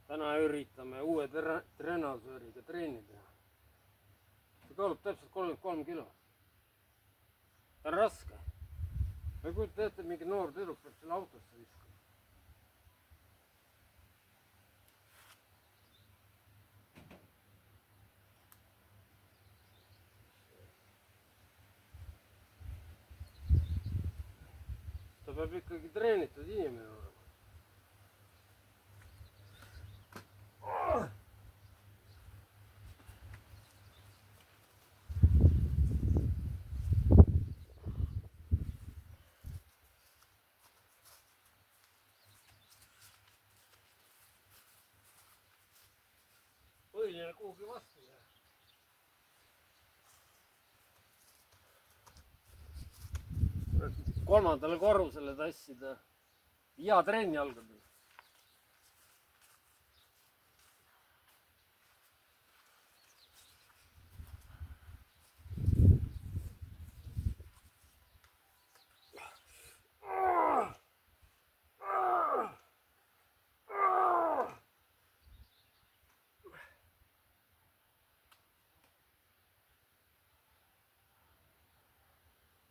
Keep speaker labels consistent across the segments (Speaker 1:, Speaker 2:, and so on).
Speaker 1: Täna üritame uue trenasööriga trenni teha. See kaalub täpselt 33 kilo. Ta on raske. Ma ei kujuta ette, mingi noor tüdruk peab selle autosse viskama. Ta peab ikkagi treenitud inimene olema. Põhiline kuhugi vastu jääb. Kolmandale korrusele tassida. Hea trenni algab.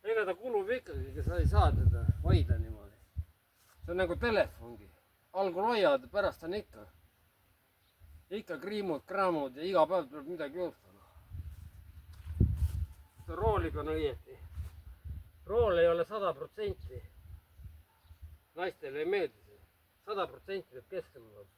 Speaker 1: Ega ta kulub ikkagi, sa ei saa teda hoida niimoodi. See on nagu telefongi. Algul hoiad, pärast on ikka kriimud-kraamud ja iga päev tuleb midagi juhtuma. Rooliga on õieti. Rool ei ole 100%. Naistele ei meeldi see. 100% peab keskel olema.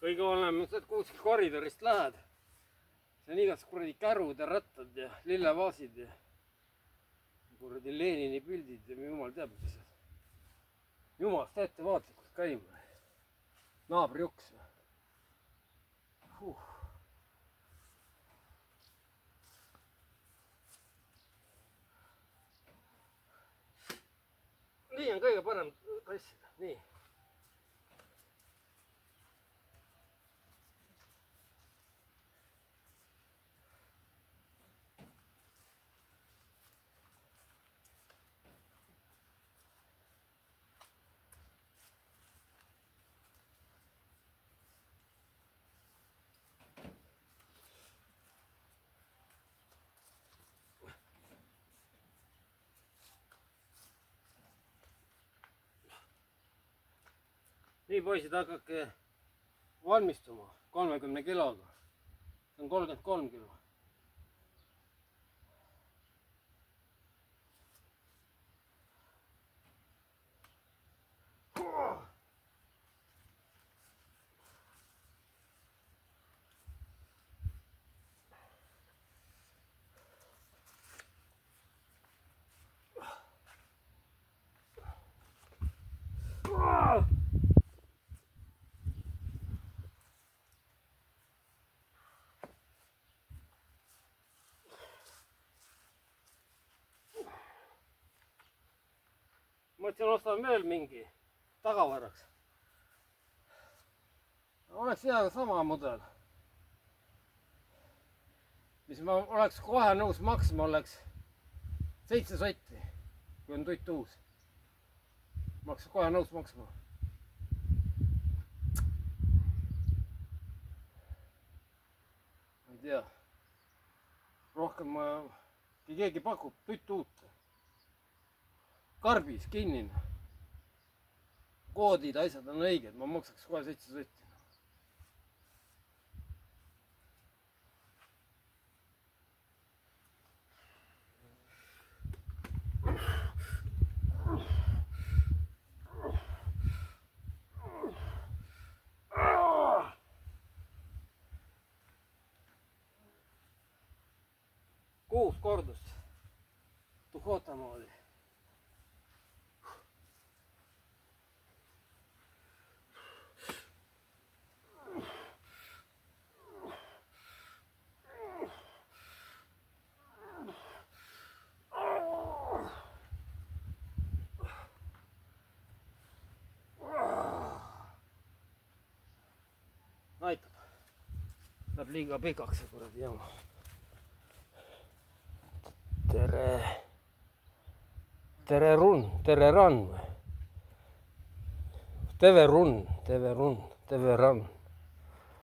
Speaker 1: Kõige olemas, et kuskil koridorist lähed. See on igast kuradi kärud ja rattad ja lillevaasid ja kuradi Lenini pildid ja jumal teab, mis asjad. Jumalast ettevaatlikult käima. Naabri uks. Nii on kõige parem tassida. Nii. Nii poisid, hakake valmistuma 30 kiloga. See on 33 kilo. Mõtlesin, ostan veel mingi tagavaraks. Oleks hea sama mudel. Mis ma oleks kohe nõus maksma, oleks 7 sotti, kui on tutt uus. Ma oleks kohe nõus maksma. Ma ei tea. Rohkem keegi pakub tutt uut. Karbis, kinnine. Koodid, asjad on õiged, ma maksaks kohe 7 sotti. 6 kordust. Tuhota moodi. Aitab. Läheb liiga pikaks see kuradi jama. Tere run või? Teve run.